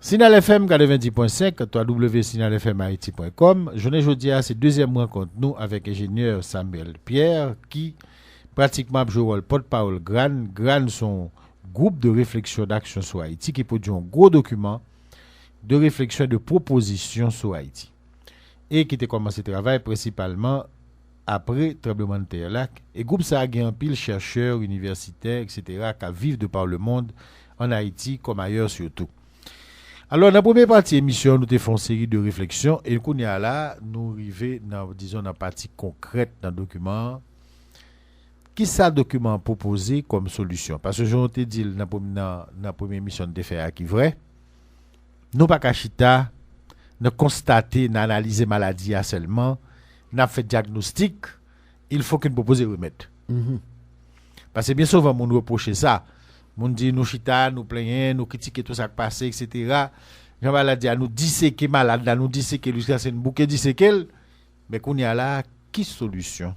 Signal FM 90.5, www.signalfmhaiti.com. Je ne jeudi à c'est deuxième rencontre nous avec ingénieur Samuel Pierre qui pratiquement joue le porte-parole GRAN son groupe de réflexion d'action sur Haïti qui produit un gros document de réflexion et de proposition sur Haïti et qui a commencé le travail principalement après tremblement de terre là. Et groupe ça a un pile chercheurs, universitaires, etc. qui vivent de par le monde en Haïti comme ailleurs surtout. Alors, dans la première partie de l'émission, nous avons fait une série de réflexions et nous arrivons dans la partie concrète dans le document. Qui ça document proposé comme solution? Parce que je te dit dans la première émission de faire qui vrai, nous pas kachita, nous constater, nous analyser maladie seulement, nous fait diagnostic, il faut que nous proposons remède. Parce que bien souvent, on nous reproche ça. Moun dit nous chita, nous plaignons, nous critiquons tout ça qui passe, etc. Jean Maladie nous disséquer malade, nous disséquer jusqu'à c'est une bouquet disséquer. Mais qu'on y a là, qui solution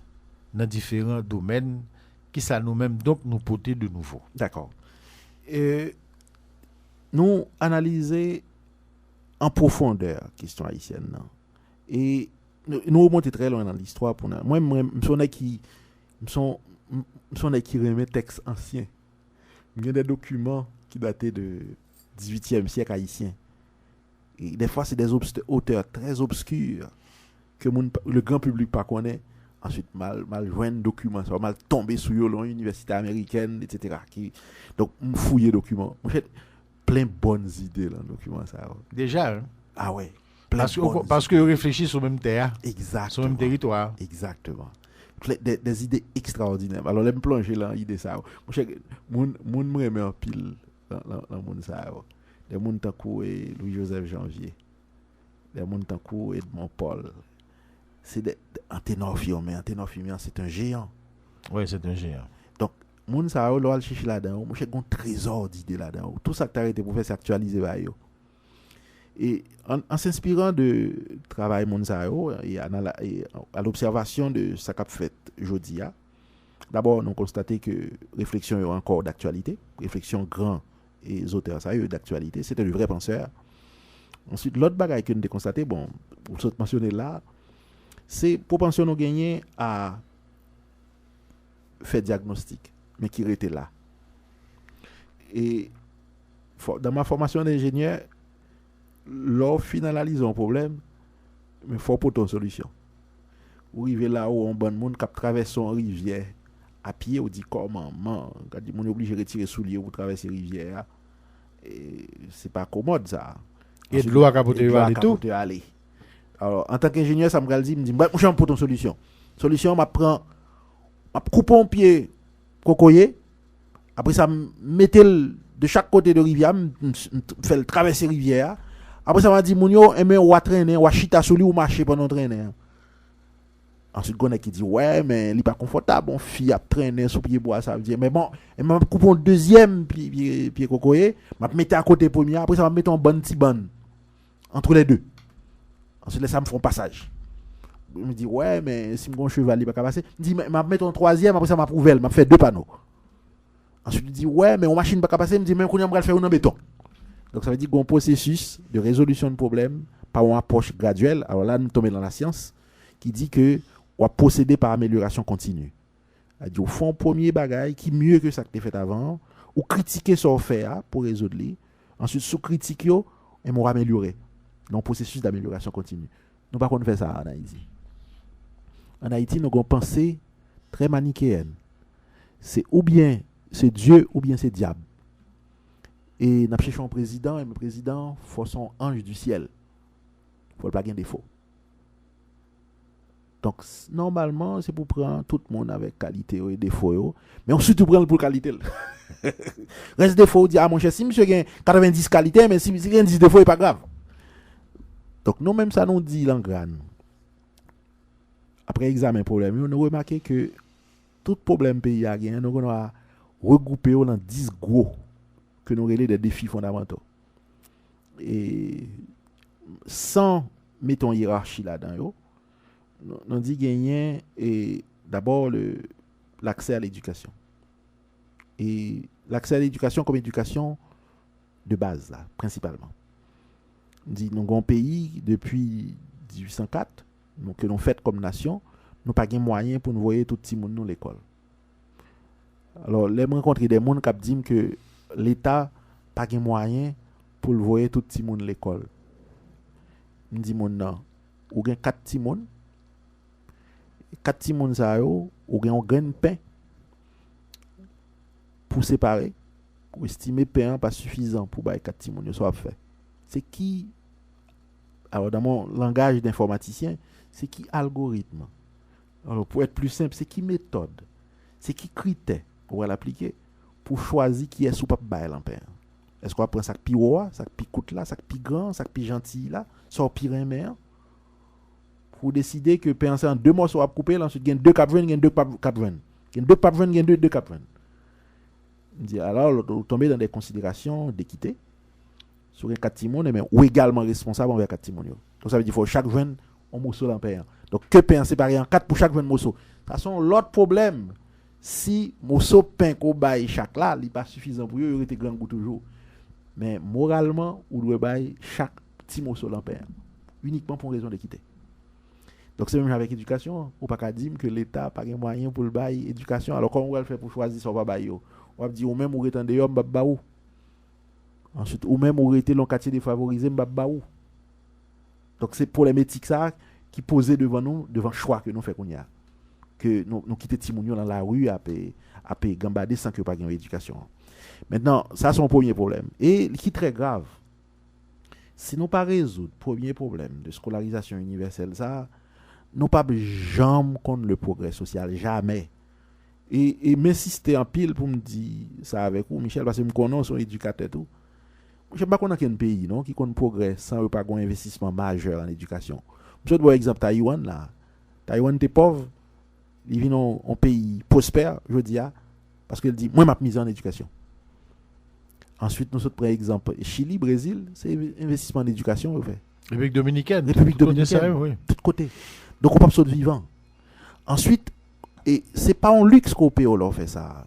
dans différents domaines, qui ça nous-mêmes donc nous porter de nouveau. D'accord. Nous analyser en profondeur la question haïtienne. Non? Et nous remonter très loin dans l'histoire. Pour nous. Moi, je suis qui remet texte ancien. Il y a des documents qui dataient du 18e siècle haïtien. Et des fois, c'est des auteurs très obscurs que le grand public ne connaît pas. Ensuite, mal joindre documents, ça va mal tomber sur une université américaine, etc. Donc, je fouille les documents. J'ai plein de bonnes idées dans le document. Ça. Déjà, hein? Ah ouais. Parce que réfléchis sur le même terrain. Exactement. Sur le même territoire. Exactement. Des idées extraordinaires. Alors, je me plonger dans l'idée ça. Mon me remet en pile dans mon ça. Des gens tant Louis-Joseph Janvier. Des gens tant Edmond Paul. C'est des Anténor Firmin. Anténor Firmin, c'est un géant. Oui, c'est un géant. Donc, mon ça, là, je cherche là-dedans. Moi, j'ai un trésor d'idées là-dedans. Tout ça que tu as arrêté pour faire, c'est actualiser. Et en s'inspirant de travail Monzao et à l'observation de ce qu'a fait Jodia, d'abord, nous constatons que réflexion est encore d'actualité. Réflexion grand et les auteurs, ça est d'actualité. C'était le vrai penseur. Ensuite, l'autre bagaille que nous avons constaté, bon, pour se mentionner là, c'est pour penser nous gagner à faire diagnostic, mais qui était là. Et dans ma formation d'ingénieur, lorsqu'on finalise un problème, mais il faut pour une solution. Ou arriver là où on bon monde qui traverse une rivière à pied, on dit comment, quand on est obligé de retirer souliers pour traverser la rivière, et c'est pas commode ça. Et de l'eau à capoter et tout. Alors, en tant qu'ingénieur, ça me dit, je vais pour ton solution. Solution, je coupe un pied cocoyer, après ça, je mettais de chaque côté de rivière, je fais traverser la rivière. Après ça m'a dit Mounio aimer ou traîner ou chita sur lui ou marcher pendant traîner. Ensuite gonne qui dit ouais mais il pas confortable, on fille a traîner sous pied bois ça veut dire mais bon, et m'a couper un deuxième pied cocoyer, m'a mettre à côté premier, après ça m'a mettre un bon petit ban entre les deux. Ensuite ça me font passage. Je me dis ouais mais si mon cheval il pas passer, me dit m'a mettre un troisième après ça m'a prouvé, m'a fait deux panneaux. Ensuite il dit ouais mais on machine pas passer, me dit même qu'on va faire un en béton. Donc ça veut dire qu'on processus de résolution de problème par une approche graduelle. Alors là, nous tombons dans la science qui dit que on va procéder par amélioration continue. C'est-à-dire au fond, premier bagage qui mieux que ça que tu as fait avant, ou critiquer ce qu'on fait pour résoudre les. Ensuite, sous critique, et on va améliorer. Donc processus d'amélioration continue. Nous pas qu'on fait ça en Haïti. En Haïti, nous avons une pensée très manichéenne. C'est ou bien c'est Dieu ou bien c'est diable. Et nous cherchons un président, et le président, il faut son ange du ciel. Il ne faut pas gagner défaut. Donc, normalement, c'est pour prendre tout le monde avec qualité et défaut. Mais on surtout prend pour qualité. Reste défaut, on dit, ah mon cher, si monsieur a 90 qualités, mais si monsieur a 10 défauts, ce n'est pas grave. Donc, nous-mêmes, ça nous dit l'engrane. Après examen problème, nous avons remarqué que tout problème pays a gagné, nous avons regroupé dans 10 gros que nous relais des défis fondamentaux. Et sans mettre une hiérarchie là-dedans, nous dit gagner et d'abord l'accès à l'éducation. Et l'accès à l'éducation comme éducation de base, là, principalement. Dit nous avons un pays depuis 1804 donc que nous fait comme nation, nous pas gain moyen pour nous voyer tout petit monde dans l'école. Alors, les rencontrer des gens qui disent que l'État pas gain moyen pour le voyer tout petit monde l'école. Me dit mon non, ou gain 4 petits monde. 4 petits monde ça yo, ou gain un grain de pain pour séparer, ou estimer pain pas suffisant pour bailler 4 petits monde soit fait. C'est qui alors dans mon langage d'informaticien, c'est qui algorithme. Alors pour être plus simple, c'est qui méthode. C'est qui critère pour l'appliquer pour choisir qui est sous pas bailler l'empire. Est-ce qu'on va prendre ça qui roi, ça qui coûte là, ça qui grand, ça qui gentil là, sort pire mer pour décider que penser en deux morceaux à couper, là, ensuite il y a deux cap 20, il y a deux cap 20. Il y a deux cap 20, il y a deux cap 20. Alors vous tombez dans des considérations d'équité sur un 4 timon mais ou également responsable envers 4 timon. Donc ça veut dire qu'il faut chaque jeune un morceau l'empire. Donc que pain séparé en 4 pour chaque jeune morceau. Ça sont l'autre problème. Si morceau pain qu'on baille chaque là, il pas suffisant pour eux, il était grand goût toujours. Mais moralement, on doit bailler chaque petit morceau l'empire uniquement pour raison d'équité. Donc c'est même avec l'éducation, on pas qu'à dire que l'État pas de moyen pour le bail éducation. Alors comment on va le faire pour choisir son bail? On va dire ou même ou retendre homme baba ou. Ensuite ou même ou rester dans quartier défavorisé baba ou. Donc c'est problématique ça qui posait devant nous devant choix que nous fait qu'on y a. Que nous quitter Timounio dans la rue à gambader sans que pas de éducation. Maintenant, ça c'est son premier problème et qui est très grave. Si nous pas résoudre premier problème de scolarisation universelle ça nous pas jamais contre le progrès social jamais. Et m'insister en pile pour me dire ça avec vous Michel parce que me connais son éducateur tout. Je sais pas qu'on a quel pays non qui compte progrès sans pas un investissement majeur en éducation. Je donne exemple Taïwan là. Taïwan était pauvre, il vient en pays prospère, je dis parce qu'il dit moi m'a mise en éducation. Ensuite nous autres par exemple Chili, Brésil, c'est investissement en éducation on fait. République dominicaine, oui. Tout côté. Donc on pas besoin de vivant. Ensuite et c'est pas un luxe qu'au pays on fait ça.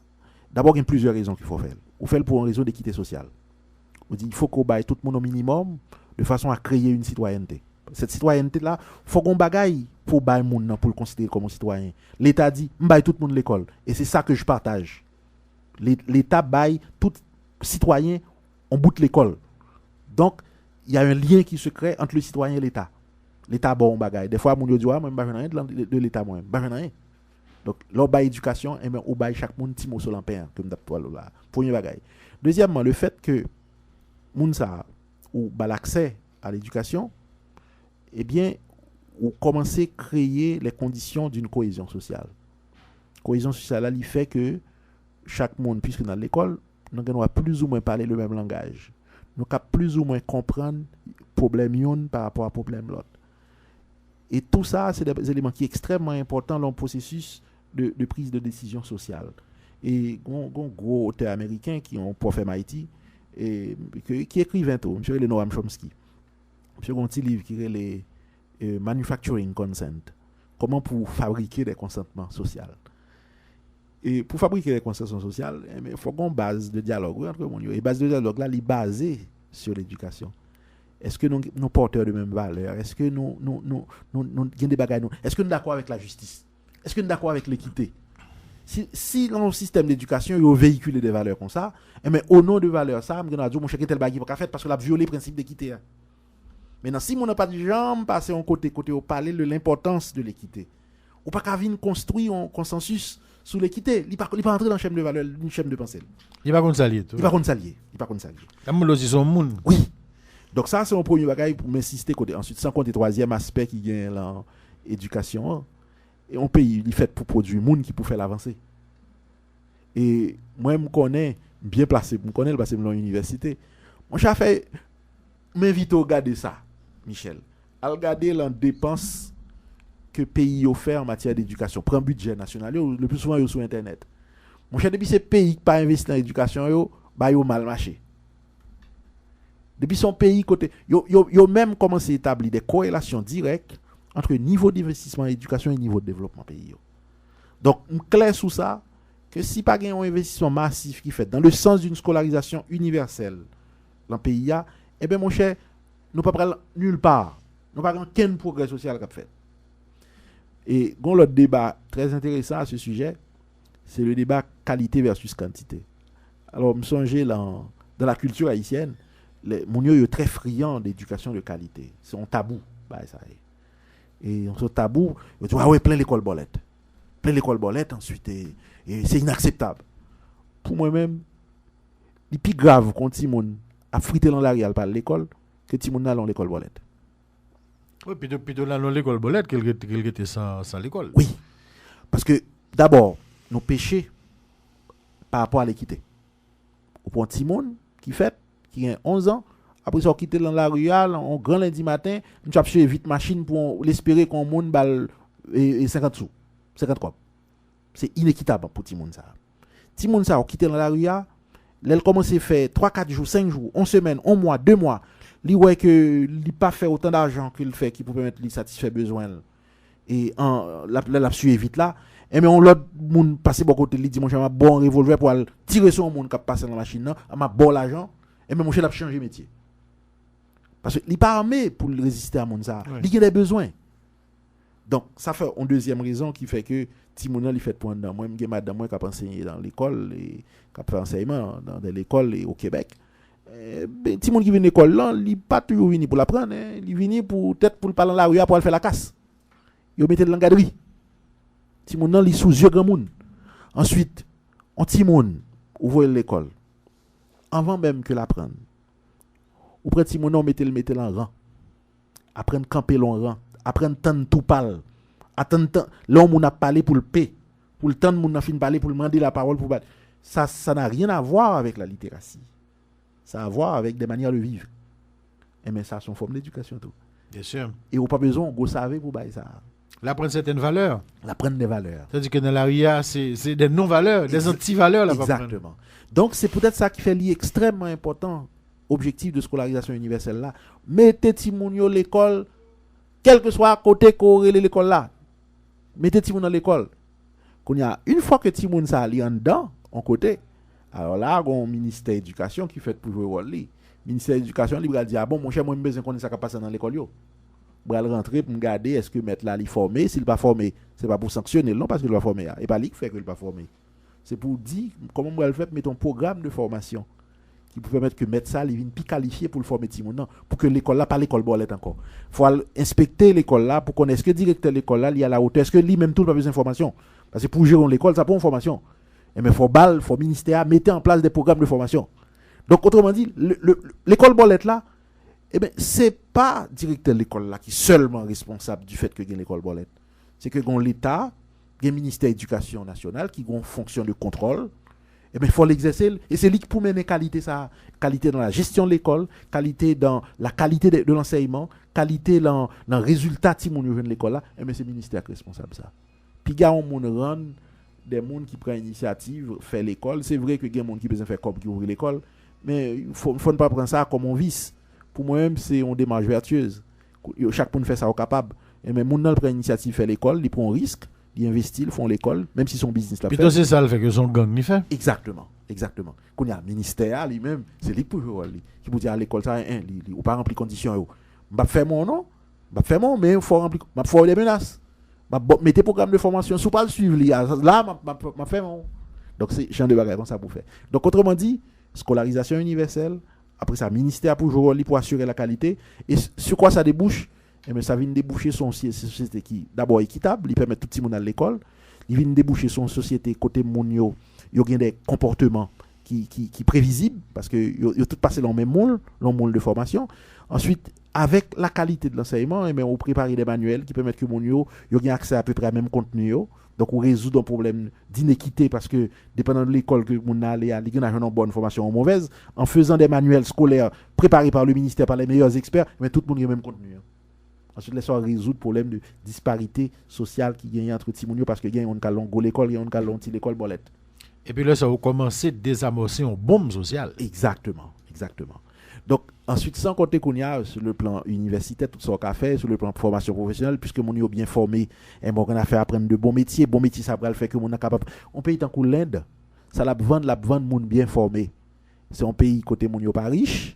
D'abord il y a plusieurs raisons qu'il faut faire. On fait pour une raison d'équité sociale. On dit il faut qu'on baille tout le monde au minimum de façon à créer une citoyenneté. Cette citoyenneté là, faut qu'on bagaille pour bailler monde pour le considérer comme un citoyen. L'État dit baille tout le monde l'école et c'est ça que je partage. L'État baille tout citoyen on bout l'école. Donc il y a un lien qui se crée entre le citoyen et l'État. L'État bon bagaille. Des fois mon yo dit moi pas rien de l'État moi, pas rien. Donc l'on baille éducation et ben on baille chaque monde petit mot sur l'empire comme d'aptoi là. Premier bagaille. Deuxièmement, le fait que moun ça ou ba l'accès à l'éducation eh bien ou commencer à créer les conditions d'une cohésion sociale. Cohésion sociale là il fait que chaque monde puisque dans l'école nous allons plus ou moins parler le même langage. Nous capable plus ou moins comprendre problème yon par rapport à problème l'autre. Et tout ça c'est des éléments qui sont extrêmement importants dans le processus de prise de décision sociale. Et un gros auteur américain qui ont prof MIT et qui écrivait tout, monsieur Noam Chomsky. Monsieur un petit livre qui est les Manufacturing Consent. Comment pour fabriquer des consentements sociaux. Et pour fabriquer des consentements sociaux, il faut qu'on base de dialogue entre nous. Et base de dialogue là, il est basé sur l'éducation. Est-ce que nous porteurs de mêmes valeurs? Est-ce que nous avons des bagages? Est-ce que nous sommes d'accord avec la justice? Est-ce que nous sommes d'accord avec l'équité? Si dans le système d'éducation, il y a véhiculé des valeurs comme ça, mais au nom de valeurs, ça, je vais dire, mon cher, tel bagage pas fait parce que la violé le principe d'équité. Maintenant, si on n'a pas de jambes, passer en côté, au parler de l'importance de l'équité, ou pas qu'à venir construire un consensus sur l'équité, il ne pas entrer dans le chaîne de valeurs, une chaîne de pensée. Il ne va pas s'allier. Il ne va pas s'allier. Comme aussi son monde. Oui. Donc ça, c'est mon premier bagage pour m'insister. Ensuite, sans compter le troisième aspect qui vient dans l'éducation. Et un pays, il fait pour produire le monde qui peut faire l'avancer. Et moi, je me connais bien placé, je me connais parce que je suis dans l'université. Moi, j'ai fait, m'invite à regarder ça, Michel. À regarder les dépenses que le pays offert en matière d'éducation. Prends un budget national, le plus souvent, sur Internet. Mon cher, depuis ces pays qui pas investi dans l'éducation, ils mal marché. Depuis son pays, côté, ils même commencé à établir des corrélations directes entre le niveau d'investissement en éducation et le niveau de développement pays. Donc, clair sous ça, que si pas un investissement massif qui fait dans le sens d'une scolarisation universelle dans le pays, eh bien, mon cher, nous pas pral nulle part. Nous pas aucun progrès social qu'a fait. Et gon l'autre débat très intéressant à ce sujet, c'est le débat qualité versus quantité. Alors, me songer dans la culture haïtienne, les moun yo très friand d'éducation de qualité. C'est un tabou, bah ça y est. Et on se tabou, yo dit ah ouais plein l'école bolette. Plein l'école bolette ensuite et c'est inacceptable. Pour moi-même, le plus grave quand Timon a frité dans l'arrière par l'école que Timon n'a dans l'école bolette. Oui, puis là, dans l'école bolette, qu'elle était sans l'école. Oui, parce que d'abord, nos péchés par rapport à l'équité. Au point Timon qui a 11 ans, après ça quitté dans la rue, on grand lundi matin, nous avons acheté vite machine pour l'espérer qu'on monde balle et 50 sous, 50 quoi. C'est inéquitable pour Timon ça. Timon ça quitté dans la rue, elle commence à faire 3-4 jours, 5 jours, 1 semaine, 1 mois, 2 mois. Li ouais que li pas fait autant d'argent qu'il fait qui peut permettre lui satisfaire besoin et la suivre vite là et mais on l'autre monde passer bon côté lui dit mon cher m'a bon revolver pour tirer sur monde qui passe dans la machine là m'a bon l'argent et mais mon cher l'a changer métier parce que il pas armé pour résister à monde ça il a des besoins donc ça fait une deuxième raison qui fait que Timon il fait point dans moi j'ai madame moi qui a enseigné dans l'école et qui a fait enseignement dans l'école au Québec. Ti moun qui vient à l'école là, il pas toujours venu pour l'apprendre, il vient pour peut-être pour parler dans la rue pour faire la casse. Il mettait dans l'engaderie. Ti moun nan li sous yeux grand moun. Ensuite, on ti moun ouvre l'école. Avant même que l'apprendre. Ou prend ti moun on mettait en rang. Apprendre camper long rang, apprendre tant tout parler. Attendre l'homme moun a parlé pour le paix, pour le temps moun n'a fin parler pour demander la parole pour ça n'a rien à voir avec la littératie. Ça a à voir avec des manières de vivre. Et mais ça, c'est une forme d'éducation tout. Bien sûr. Et on n'a pas besoin de savoir pour ça. L'apprendre certaines valeurs. L'apprendre des valeurs. C'est-à-dire que dans la RIA, c'est des non-valeurs, des anti-valeurs. Exactement. Donc, c'est peut-être ça qui fait l'extrêmement important objectif de scolarisation universelle là. Mettez Timounio l'école, quel que soit à côté qu'aurait l'école là. Mettez Timoun dans l'école. Une fois que Timoun ça allait en dedans, en côté, alors là, il y a un ministère de l'éducation qui fait pour jouer rôle. Le ministère de l'éducation, il va dire ah bon, mon cher, moi, j'ai besoin de connaître ça qui passe dans l'école. Il va rentrer pour regarder est-ce que mettre là, il est formé. S'il n'est pas formé, ce n'est pas pour sanctionner, non, parce qu'il va former. Et pas lui qui fait qu'il n'est pas formé. C'est pour dire comment on va le faire, mettre un programme de formation qui peut permettre que mettre ça, il vienne plus qualifié pour le former Timon, pour que l'école là, pas l'école bolette encore. Il faut inspecter l'école là pour connaître est-ce que le directeur de l'école là, il y a la hauteur, est-ce que lui-même tout n'a pas besoin d'informations. Parce que pour gérer l'école, ça pas une formation. Mais il faut ministère mettre en place des programmes de formation. Donc, autrement dit, l'école bolette là, c'est pas directeur de l'école là qui est seulement responsable du fait que y a l'école bolette. C'est que l'État, il y a le ministère de l'Éducation nationale qui a une fonction de contrôle. Il faut l'exercer. Et c'est lui qui peut mener qualité dans la gestion de l'école, qualité dans la qualité de l'enseignement, qualité dans le résultat de l'école là. C'est le ministère qui est responsable ça. Puis, il y a un monde rend des gens qui prennent l'initiative, fait l'école. C'est vrai que il y a des gens qui besoin faire comme qui ouvrir l'école, mais il faut ne pas prendre ça comme un vice. Pour moi-même, c'est une démarche vertueuse. Chaque monde fait ça au capable. Et mais les gens prennent l'initiative, fait l'école, ils prennent un risque, ils investissent, ils font l'école, même si son business l'a fait. Puis c'est ça le fait que son gang n'y fait. Exactement. Quand il y a un ministère lui-même, c'est lui qui peut dire à l'école ça, ou pas remplir conditions. Je vais faire mon nom, mais il faut remplir, je vais faire des menaces. Mettez programme de formation, si vous pas le suivre, là, je fais mon. Donc, c'est genre de bagages comme ça pour faire. Donc, autrement dit, scolarisation universelle, après ça, ministère pour jouer pour assurer la qualité. Et sur quoi ça débouche? Ça vient déboucher son société qui, d'abord, équitable, il permet tout le monde à l'école. Il vient déboucher son société côté monio, il y a des comportements qui prévisibles, parce que il tout passé dans le même moule de formation. Ensuite, avec la qualité de l'enseignement, on prépare des manuels qui permettent que mon yo ait accès à peu près au même contenu. Donc, on résout un problème d'inéquité parce que, dépendant de l'école que mon allé à, il y a une bonne formation ou mauvaise, en faisant des manuels scolaires préparés par le ministère, par les meilleurs experts, mais tout le monde a le même contenu. Ensuite, laissons résoudre le problème de disparité sociale qui gagne entre Timounio parce que il y a un calon go l'école, il y a un calon l'école bolette. Et puis là, ça va commencer à désamorcer une bombe sociale. Exactement. Donc, ensuite, sans compter qu'on y a sur le plan universitaire, tout ça qu'on a fait, sur le plan de formation professionnelle, puisque mon est bien formé, et on a fait apprendre de bons métiers, ça va le faire que mon est capable. On pays tant que l'Inde, ça la vendre monde bien formé. C'est un pays côté mon pas riche,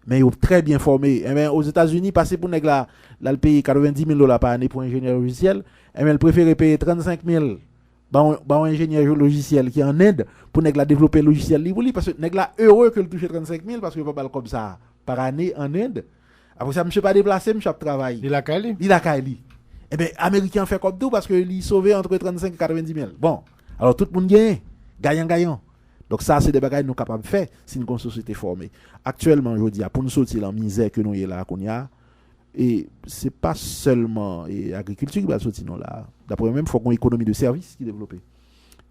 mais ils sont très bien formés. Et bien, aux États-Unis, passer pour nèg là, le payer $90,000 par année pour ingénieur logiciel, et bien, ils préfèrent payer 35,000 pour un ingénieur logiciel qui est en Inde pour nèg là développer un logiciel libre parce que nèg là heureux que le touche 35,000 parce que pas mal comme ça par année en Inde. Après ça, monsieur pas déplacé, monsieur travaille. Il a Kali. Il a Kali. Eh bien, Américain fait comme tout parce que il sauvé entre 35 et 90,000. Bon, alors tout le monde gagne, gagnant. Donc ça, c'est des bagages que nous sommes capables de faire si nous avons une société formée. Actuellement, je dis, pour nous sortir de la misère que nous avons là, et ce n'est pas seulement l'agriculture qui va sortir là. D'après moi-même, il faut qu'on ait une économie de service qui développe.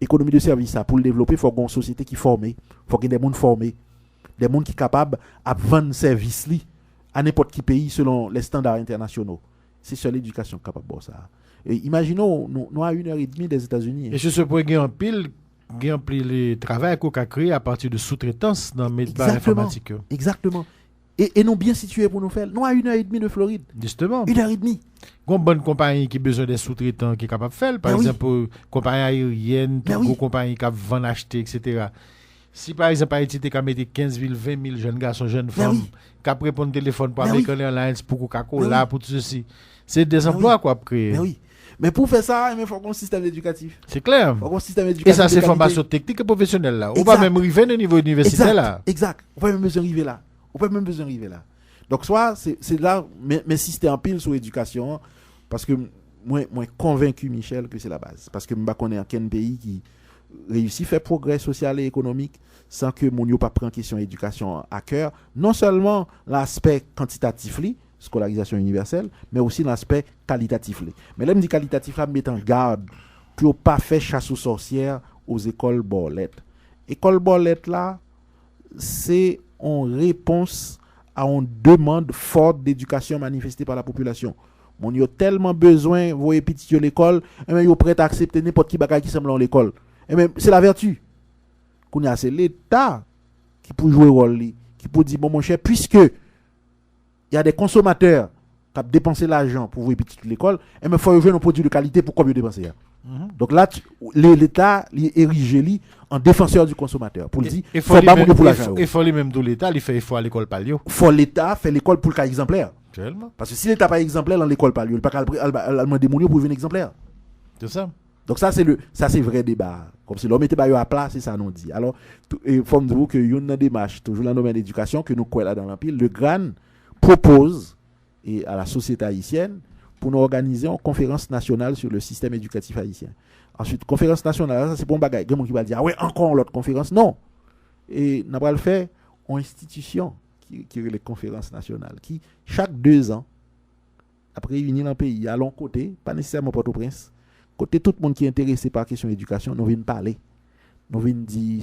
Économie de service, ça, pour le développer, il faut qu'on ait une société qui est formée. Il faut qu'il y ait des gens formés. Des gens qui sont capables de vendre services à n'importe quel pays selon les standards internationaux. C'est sur l'éducation capable de ça. Et imaginons, nous à 1h30 des États-Unis. Et sur ce point, il y a un pile le travail qu'on a créé à partir de sous-traitance dans le métier informatique. Exactement. Et nous bien situés pour nous faire. Nous à 1h30 de Floride. Justement. 1h30. Il y a une bonne compagnie qui a besoin des sous-traitants qui est capable de faire. Par exemple, compagnie aérienne, une compagnie qui vend acheter, etc. Si par exemple Haïti tu as mis 15 000, 20 000 jeunes garçons, jeunes femmes qui répondent au téléphone pour American Airlines, pour Coca-Cola, pour tout ceci, c'est des emplois quoi créer. Mais oui. Mais pour faire ça, il faut un système éducatif. C'est clair. Faut un système éducatif. Et ça c'est formation technique et professionnelle là. On va même arriver au niveau universitaire là. Exact. On peut même besoin arriver là. Donc soit c'est là mais insister en pile sur l'éducation parce que moi convaincu Michel que c'est la base parce que je connais aucun pays qui réussit à faire progrès social et économique sans que mon yo pas prend question éducation à cœur, non seulement l'aspect quantitatif scolarisation universelle, mais aussi l'aspect qualitatif. Mais là, me dit qualitatif, là, me met en garde pour pas faire chasse aux sorcières aux écoles Borlette. École Borlette, là, c'est en réponse à une demande forte d'éducation manifestée par la population. Mon yo tellement besoin, voyez petit l'école, et même yo prêt à accepter n'importe qui bagage qui semble dans l'école. Et même, c'est la vertu. C'est l'État qui peut jouer le rôle, qui peut dire, bon, mon cher, puisque il y a des consommateurs qui ont dépensé l'argent pour vous petite l'école, et il faut jouer un produit de qualité pour combien dépenser. Donc là, l'État érige en défenseur du consommateur. Pour dire, il faut pas pour l'argent. Il faut même tout l'État, il fait effort à l'école palio. Il faut l'État faire l'école pour le cas exemplaire. Tellement. Parce que si l'État n'est pas exemplaire dans l'école palio, il ne peut pas demander mon pour venir exemplaire. C'est ça. Donc ça c'est vrai débat. Comme si l'homme était pas à place, c'est ça nous dit. Alors il faut me dire que y a une démarche toujours dans le domaine de l'éducation que nous croyons là dans l'empire, le GRAN propose et à la société haïtienne pour nous organiser une conférence nationale sur le système éducatif haïtien. Ensuite conférence nationale, ça c'est bon bagage. Quelqu'un qui va dire ah ouais encore l'autre conférence non. Et n'a pas le faire en institution qui est les conférences nationales qui chaque 2 ans après réunir un pays à long côté, pas nécessairement Port-au-Prince. Côté tout le monde qui est intéressé par la question de l'éducation, nous venons parler. Nous venons dire,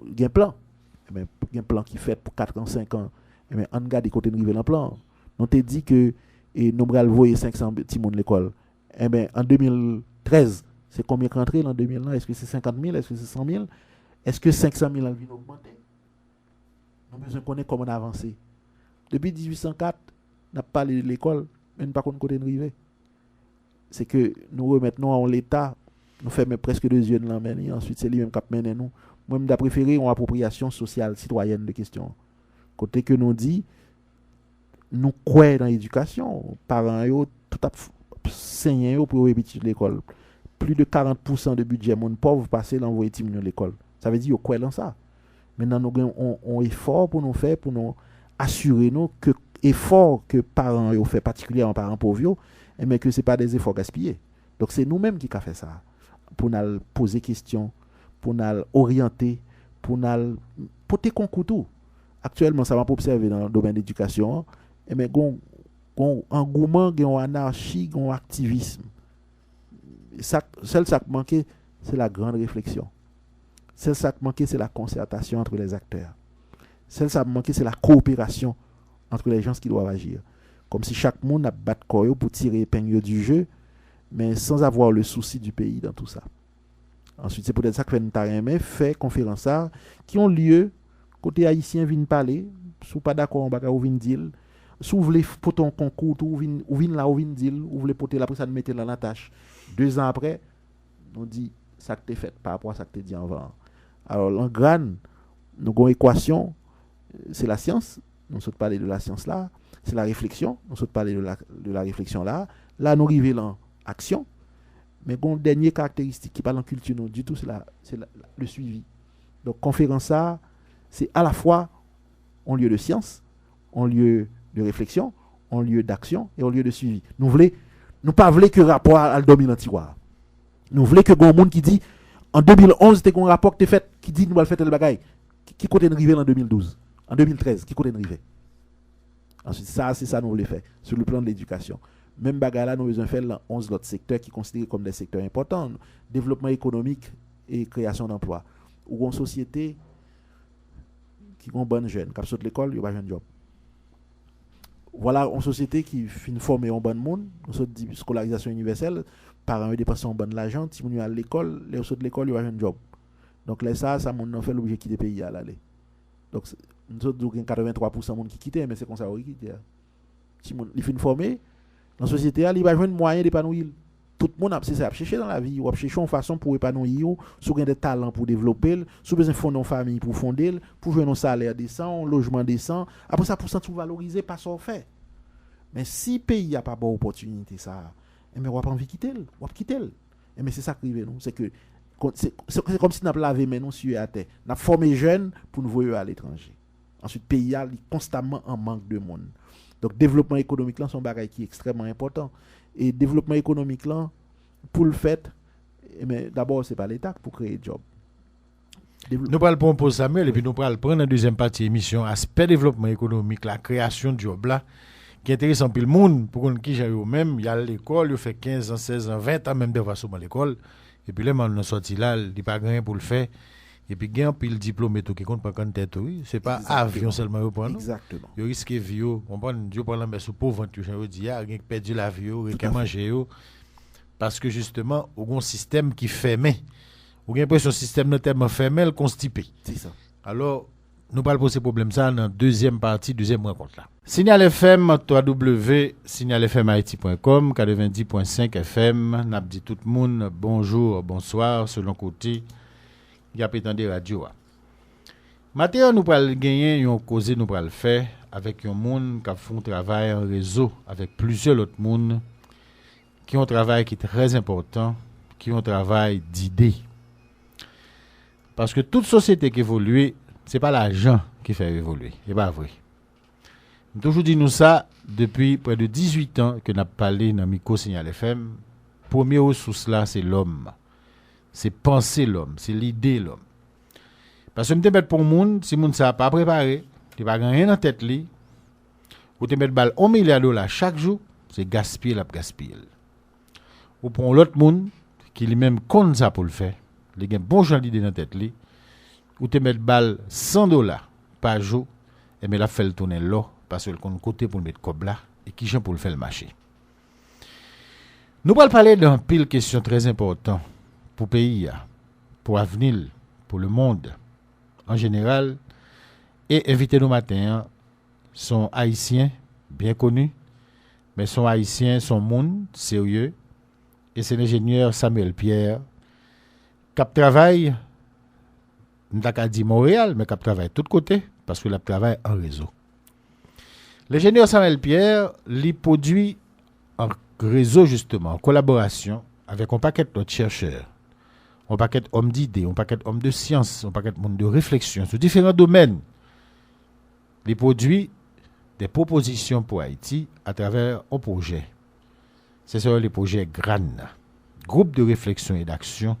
il y a un plan. Il y a un plan qui est fait pour 4 ans, 5 ans. On regarde côté de le plan. Nous t'ai dit que nous allons envoyer 500 petits monde à l'école. En 2013, c'est combien qui rentré en 2000? Est-ce que c'est 50 000? Est-ce que c'est 100 000? Est-ce que 500 000 vient augmenter? Nous avons besoin de connaître comment on a avancé. Depuis 1804, on n'a pas l'école, mais nous n'avons pas côté de river. C'est que nous remettons en l'État, nous faisons presque 2 yeux de l'emmène, ensuite c'est lui-même qui mène nous. Moi, je préféré une appropriation sociale citoyenne de questions. Côté que nous dit, nous croyons dans l'éducation, parents, tout à saigné pour répéter l'école. Plus de 40% de budget, mon pauvre, passer l'envoyer à l'école. Ça veut dire qu'ils croient dans ça. Maintenant, nous avons un effort pour nous faire, pour nous assurer nous que l'effort que parents ont fait, particulièrement parents pauvres, mais que ce n'est pas des efforts gaspillés. Donc c'est nous-mêmes qui avons fait ça. Pour nous poser des questions, pour nous orienter, pour nous porter concours tout. Actuellement, ça m'a observé dans le domaine de l'éducation, mais il y a un engouement, il y a une anarchie, il y a un activisme. Seul ça qui manque, c'est la grande réflexion. Seul ça qui manque, c'est la concertation entre les acteurs. Seul ça qui manque, c'est la coopération entre les gens qui doivent agir. Comme si chaque monde a battu corps pour tirer épingle du jeu, mais sans avoir le souci du pays dans tout ça. Ensuite, c'est peut-être ça que nous fait conférences qui ont lieu, côté haïtien viennent parler, si vous pas d'accord, on va venir dire, si vous voulez porter un concours, ou venez là, ou venez dire, ou voulez porter la après ça nous mettez dans la tâche. 2 ans après, nous dit ça que tu fait par rapport à ça que tu dit avant. Alors, en GRAN, nous avons une équation, c'est la science, nous sommes parlé de la science là, c'est la réflexion, nous sommes parlé de la réflexion là. Là, nous arrivons en action. Mais bon, dernière caractéristique qui parle en culture, non, du tout, c'est le suivi. Donc, conférence ça, c'est à la fois un lieu de science, un lieu de réflexion, un lieu d'action et un lieu de suivi. Nous pas voulons que le rapport à le dominer tiroir. Nous voulons que un monde qui dit en 2011 c'était un rapport qui fait qui dit nous allons faire tel bagaille qui côté arrivé en 2012, en 2013 qui côté arrivé. Ensuite ça c'est ça nous voulons faire sur le plan de l'éducation. Même bagaille là nous besoin faire dans 11 autres secteurs qui considérés comme des secteurs importants, développement économique et création d'emplois. Ou une société qui ont bonne jeune, qui saute l'école, il va un job. Voilà une société qui finit former un bon monde, une scolarisation universelle, parents dépensent un bon l'argent, si on à l'école, les saute l'école, il va un job. Donc là ça mon fait l'objet qui des pays à l'aller. Donc nous autres 83% monde qui quitte mais c'est comme ça qui quitte. Si mon il finit former dans la société, il va joindre moyen d'épanouir. Tout le monde a cherché dans la vie, ou a cherché une façon pour épanouir, si vous avez des talents pour développer, si vous avez fonder une famille pour fonder, pour jouer un salaire décent, un logement décent. Après ça, pour ça, tout valoriser, pas ça fait. Mais si le pays n'a pas bonne opportunité, ça, mais on va pas envie de quitter, on va quitter. Mais c'est ça qui arrive, nous. C'est comme si on a lavé nous sur la terre. On a formé jeunes pour nous voir à l'étranger. Ensuite, le pays est constamment en manque de monde. Donc, développement économique, là, c'est un bagage qui est extrêmement important. Et développement économique, là, pour le fait, mais d'abord, ce n'est pas l'État pour créer des jobs. Nous parlons pour Samuel, et puis nous parlons prendre la deuxième partie de l'émission, aspect développement économique, la création de job là, qui est intéressant pour le monde, pour qui j'ai eu même, il y a l'école, il fait 15 ans, 16 ans, 20 ans, même de façon à l'école, et puis là, on est sorti là, il n'y a pas rien pour le faire. Et puis, il y a un pile diplôme et tout qui compte pas quand tête, oui. C'est pas avion seulement, vous prenez. Exactement. Il risque de vie, on prend, Dieu prend la main sous pauvre, tu sais, il y a rien qui perdu la vie, rien qui manger, parce que justement, il y a un système qui fermé. Ou bien l'impression que le système est tellement fermé, il constipé. C'est ça. Alors, nous parlons de ces problèmes ça dans la deuxième partie, deuxième rencontre là. Signal FM, www.signalfmhaiti.com, 90.5 FM, n'a dit tout le monde bonjour, bonsoir, selon côté. Il y a pétant des radios. Maintenant, nous allons gagner une cause, nous allons le faire avec un monde qui fait un travail en réseau avec plusieurs autres mondes qui ont un travail qui est très important, qui ont un travail d'idées. Parce que toute société qui évolue, ce n'est pas l'argent qui fait évoluer. Ce n'est pas vrai. Nous toujours dit nous ça depuis près de 18 ans que nous avons parlé dans Micro Signal FM. Première ressource là, c'est l'homme. C'est penser l'homme, c'est l'idée l'homme. Parce que tu mets pour le monde, si le monde ne s'est pas préparé, tu n'as pas rien dans la tête, ou tu mets balle $1 milliard chaque jour, c'est gaspiller la gaspiller. Ou pour l'autre monde, qui lui-même compte ça pour le faire, il a un bon genre d'idée dans la tête, ou tu mets balle $100 par jour, et mais là, fait le tourner là, parce que le compte côté pour le mettre comme là, et qui j'en pour le faire le marché. Nous allons parler d'un pile question très important. Pour le pays, pour l'avenir, pour le monde en général. Et invités nos matins sont haïtiens, bien connus, mais sont haïtiens, sont monde sérieux. Et c'est l'ingénieur Samuel Pierre, qui travaille, nous avons dit Montréal, mais qui travaille de tous côtés, parce qu'il travaille en réseau. L'ingénieur Samuel Pierre, il produit en réseau, justement, en collaboration avec un paquet d'autres chercheurs. Un paquet d'hommes d'idées, un paquet d'hommes de science, un paquet de monde de réflexion sur différents domaines. Les produits des propositions pour Haïti à travers un projet. C'est sur les projets GRAN, Groupe de réflexion et d'action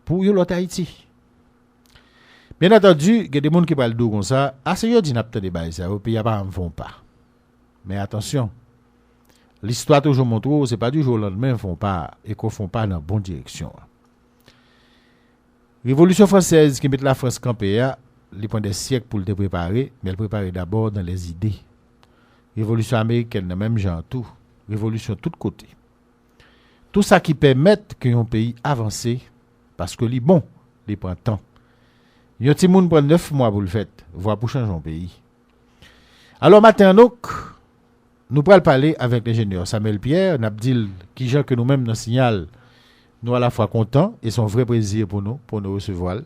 pour l'autre Haïti. Bien entendu, il y a des gens qui parlent de comme ça. Ah, c'est eux qui n'ont pas de débat, ça, au pays, ils ne font pas. Mais attention, l'histoire toujours montre que ce n'est pas du jour au lendemain, ils ne font pas et qu'ils ne font pas dans la bonne direction. Révolution française qui met la France campée, il prend des siècles pour le préparer, mais elle prépare d'abord dans les idées. Révolution américaine, dans le même genre, tout. Révolution de tous côtés. Tout ça qui permet qu'un pays avance, parce que les bon, les prend temps. Il y a un petit monde prend 9 mois pour le faire, voire pour changer un pays. Alors maintenant, nous allons parler avec l'ingénieur Samuel Pierre, Nabdil, qui gens que nous-mêmes nous signal. Nous à la fois contents et c'est un vrai plaisir pour nous recevoir.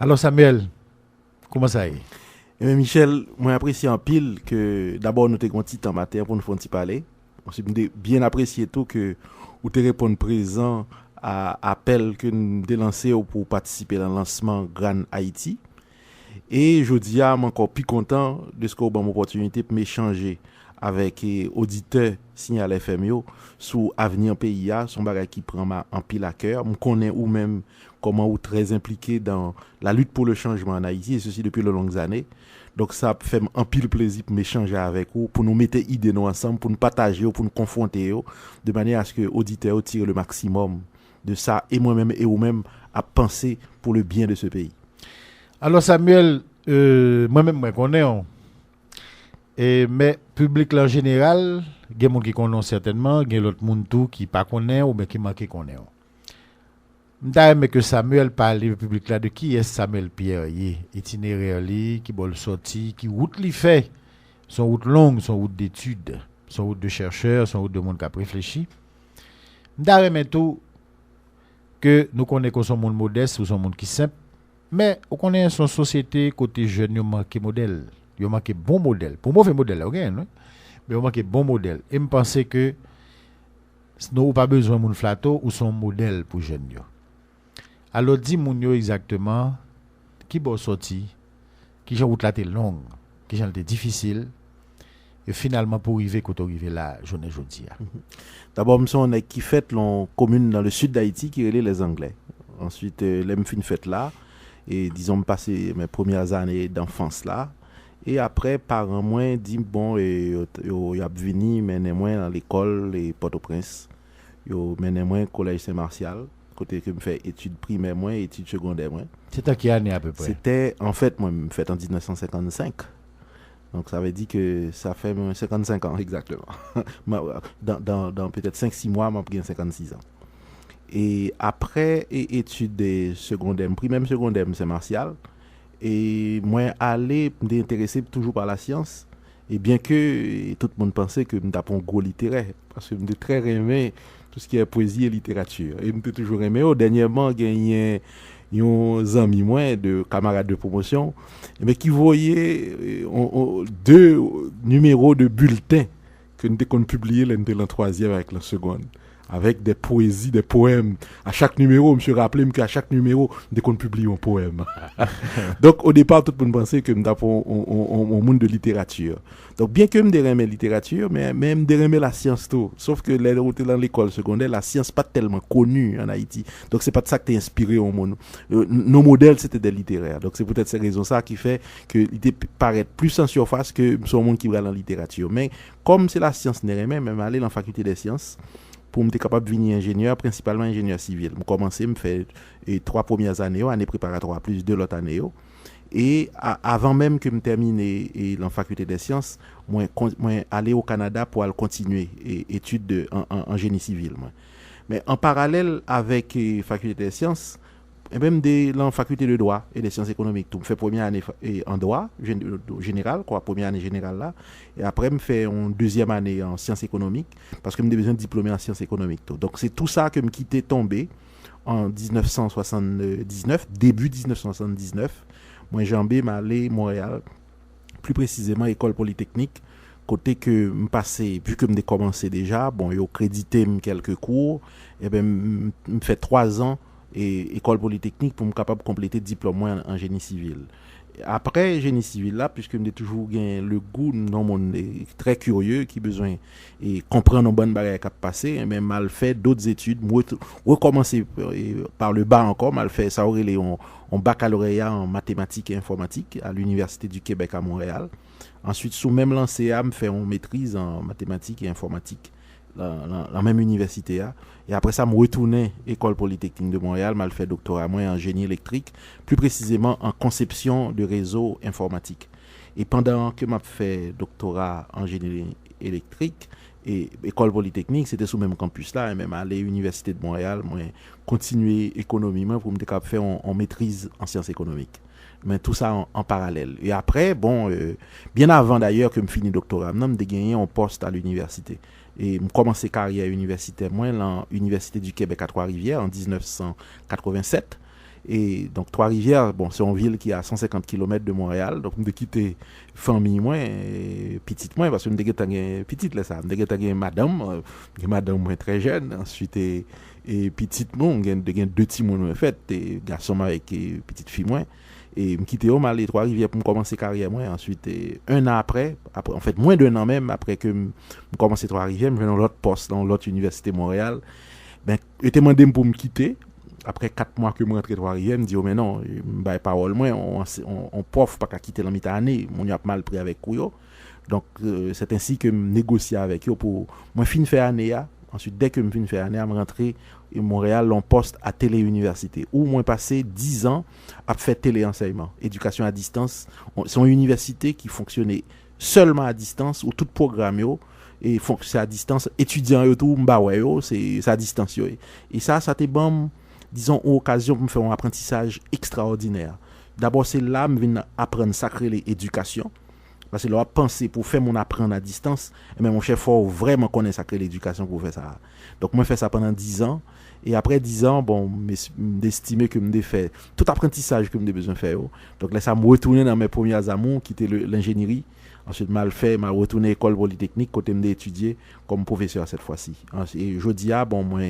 Alors Samuel, comment ça est? Et bien, Michel, moi apprécie en pile que d'abord nous t'ayons un petit temps matin pour nous faire un petit parler. Ensuite, bien apprécié tout que vous te répondre présent à appel que nous avons lancé pour participer à le lancement Grand Haïti. Et je dis à encore plus content de ce qu'on a l'opportunité pour m'échanger avec auditeurs Signal FM yo sur avenir pays a son bagage qui prend en pile à cœur. On connaît ou même comment ou très impliqué dans la lutte pour le changement en Haïti et ceci depuis de longues années. Donc ça fait un pile plaisir pour m'échanger avec vous, pour nous mettre idées nous ensemble, pour nous partager, pour nous confronter de manière à ce que auditeurs tirent le maximum de ça et moi-même et vous-même à penser pour le bien de ce pays. Alors Samuel, moi-même je connais. Mais public là en général, il y a des gens qui connaissent certainement, il y a d'autres gens qui ne connaissent pas ou bien qui manquent connaissent. D'ailleurs, que Samuel parle au public là de qui est Samuel Pierre, itinéraire li, qui bol sorti, qui route li fait, son route longue, son route d'études, son route de chercheur, son route de monde qui a réfléchi. D'ailleurs, mais tout que nous connaissons son monde modeste ou son monde qui simple, mais on connaît son société côté jeune, il manque modèle. Il manque bon modèle. Pour mauvais modèle, ok, non? Mais il manque bon modèle. Et je pense que nous n'avons pas besoin de mon flato ou son modèle pour jeunes. Alors, dis-moi exactement qui va sortir, qui j'ai route là longue, qui j'ai difficile, et finalement pour arriver quand on arrive là, journée jeudi. D'abord, on est qui fait une commune dans le sud d'Haïti qui relève les Anglais. Ensuite, l'aime fin fête là, et disons passer mes premières années d'enfance là. Et après, par un mois, dit bon, y a venu, mais moi dans l'école, les Port-au-Prince, yo mené moi collège Saint-Martial, côté que me fait études primaires moi, études secondaires moi. C'était à quelle année à peu près? C'était en fait moi me fait en 1955. Donc ça veut dire que ça fait 55 ans exactement. dans peut-être 5-6 mois, m'a pris 56 ans. Et après études secondaires, primaire secondaire Saint-Martial. Et moi, aller m'intéresser toujours par la science. Et bien que tout le monde pensait que je suis un gros littéraire, parce que je suis très aimé tout ce qui est poésie et littérature. Et je suis toujours aimé. Dernièrement, il y a un ami, moi, de camarades de promotion, mais qui voyait 2 numéros de bulletins que nous avons publiés l'année de la 3e avec la seconde. Avec des poésies, des poèmes. À chaque numéro, je me suis rappelé qu'à chaque numéro, dès qu'on publie un poème. Donc, au départ, tout le monde pensait que je suis un monde de littérature. Donc, bien que je me la littérature, mais même je la science tout. Sauf que dans l'école secondaire, la science n'est pas tellement connue en Haïti. Donc, c'est pas de ça que t'es inspiré au monde. Nos modèles, c'était des littéraires. Donc, c'est peut-être cette raison ça qui fait que l'idée paraît plus en surface que son monde qui va dans la littérature. Mais, comme c'est la science, même aller dans la faculté des sciences, pour me être capable de devenir ingénieur, principalement ingénieur civil. Je commençais à faire 3 premières années, année préparatoire, plus 2 l'autre année. Et avant même que je termine la faculté des sciences, moi aller au Canada pour aller continuer études en génie civil. Moi. Mais en parallèle avec la faculté des sciences, et même dans la faculté de droit et des sciences économiques, je fais première année en droit général, première année générale là, et après je fais une deuxième année en sciences économiques parce que je me besoin de diplômer en sciences économiques. Donc c'est tout ça que je me quittais tombé en 1979, début 1979. Moi j'embais m'aller Montréal, plus précisément école polytechnique, côté que me passé vu que me commencé déjà, bon yo crédité quelques cours, et ben me fait 3 ans et école polytechnique pour me capable de compléter diplôme en génie civil. Après génie civil là, puisque j'ai toujours gagné le goût dans mon très curieux qui besoin et comprendre une bonne barrière qui a passé, mais mal fait d'autres études, recommencer par le bas encore, mal fait ça aurait un baccalauréat en mathématiques et informatique à l'université du Québec à Montréal. Ensuite sous même lancé à me faire une maîtrise en mathématiques et informatique la même université là. Et après ça, je retournais à l'école polytechnique de Montréal, je fait doctorat moi en génie électrique, plus précisément en conception de réseaux informatiques. Et pendant que je fait doctorat en génie électrique et école polytechnique, c'était sous le même campus là, et même à l'université de Montréal, moi continuer économie pour me faire en maîtrise en sciences économiques. Mais tout ça en parallèle. Et après, bon, bien avant d'ailleurs que je finis doctorat, j'ai gagné un poste à l'université. Et je commencé carrière universitaire moi dans l'université du Québec à Trois-Rivières en 1987 Et donc Trois-Rivières, bon, c'est une ville qui est à 150 km de Montréal. Donc je quitté famille moins et petite moins parce que je suis petite là ça. Je suis madame moi très jeune. Ensuite et petite moi, j'ai deux petits moun fait et garçon avec petite fille moins. Et me quitter au Mali Trois-Rivières pour commencer carrière moi. Ensuite un an après en fait moins d'un an même après que me commencer Trois-Rivières, je vais dans l'autre poste dans l'autre université Montréal. Ben il était demandé pour me quitter. Après 4 mois que je rentre Trois-Rivières, je me dis, oh, mais non, je ne parole moins, on prof pas qu'à quitter la mi-année, on y a mal pris avec eux. Donc, c'est ainsi que je négocie avec eux pour moi fin faire année. Ensuite, dès que je fin faire année, je rentrer à Montréal en poste à Télé-Université, où moi passé 10 ans à faire téléenseignement, éducation à distance. C'est une université qui fonctionnait seulement à distance, où tout programme et c'est à distance, étudiants et tout, c'est à distance. Et ça t'est bon. Disons, une occasion pour me faire un apprentissage extraordinaire. D'abord, c'est là que je viens apprendre sacré l'éducation. Parce que là, penser pour faire mon apprendre à distance, mais mon chef faut vraiment connaître sacré l'éducation pour faire ça. Donc, moi, je fais ça pendant 10 ans. Et après 10 ans, bon, d'estimer que je fais tout apprentissage que j'ai besoin de faire. Donc, là, ça me retourne dans mes premiers amours, qui était l'ingénierie. Ensuite, mal fait, m'a retourné à l'école polytechnique, côté me étudier comme professeur cette fois-ci. Et je dis, bon, moi,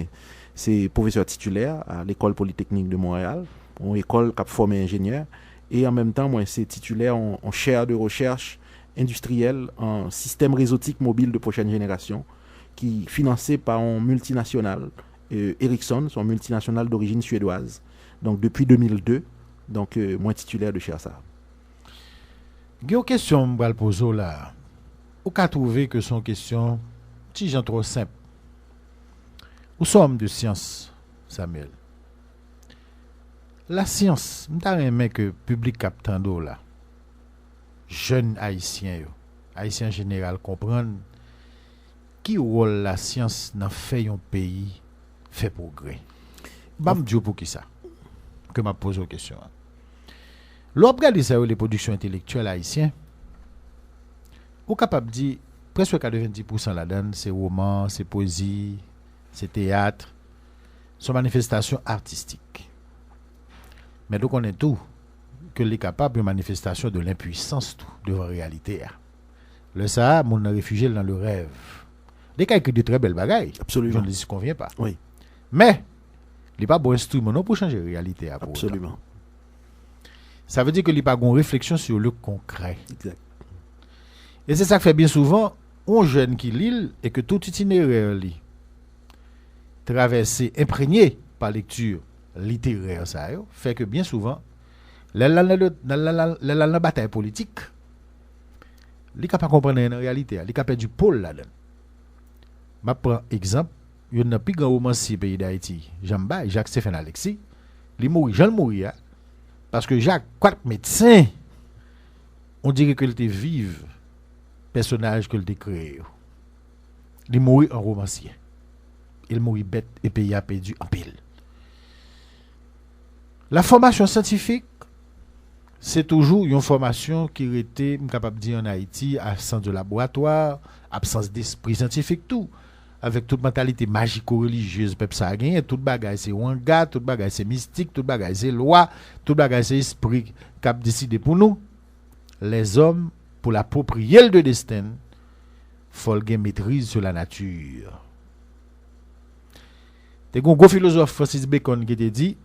c'est professeur titulaire à l'école polytechnique de Montréal, une école qui a formé ingénieur. Et en même temps, moi, c'est titulaire en chaire de recherche industrielle en système réseautique mobile de prochaine génération, qui est financé par un multinational, Ericsson, son multinational d'origine suédoise. Donc, depuis 2002, donc, moi, titulaire de chaire ça. Il y a une question que je vais poser là. Ou qu'à trouver que son question, si j'en trop simple. Où sommes de science, Samuel? La science, je aimé que le public captando là, jeunes haïtiens, haïtiens en général, comprennent qui rôle la science dans fait un pays fait progrès. Je dis pour qui ça? Que m'a posé la question. Lorsque regarde ça les productions intellectuelles haïtiennes, ou capable de dire presque 90% là-dedans, c'est romans, c'est poésie, c'est théâtre, c'est manifestation artistique. Mais donc on est tout que les capables de manifestation de l'impuissance tout devant la réalité. Le ça, mon réfugié dans le rêve. Des cas écrit de très belles bagailles. Absolument. Je ne dis convient pas. Oui. Mais il n'est pas bon instrument pour changer la réalité. Absolument. Ça veut dire que il n'y a pas de réflexion sur le concret. Exact. Et c'est ça que fait bien souvent un jeune qui lit et que tout itinéraire lit traversé, imprégné par lecture littéraire, ça fait que bien souvent, la bataille politique, il n'est pas comprendre la réalité, il est capable du pôle là-dedans. Je prends exemple, il y a un plus grand romancier pays d'Haïti, Jacques-Stéphane Alexis, il mourit, Jean mourit, parce que Jacques, quatre médecins, on dirait qu'il était vive, personnage qu'il a créé. Il mourit en romancier. Il mourit bête et pays a perdu en pile. La formation scientifique, c'est toujours une formation qui était, capable de dire en Haïti, absence de laboratoire, absence d'esprit scientifique, tout. Avec toute mentalité magico-religieuse, peuple ça a gagné, tout bagage c'est wanga, tout bagage c'est mystique, tout bagage c'est loi, tout bagage c'est esprit qui a décidé pour nous. Les hommes, pour l'approprier de destin, faut qu'ils maîtrise sur la nature. T'es un gros philosophe Francis Bacon qui t'a dit,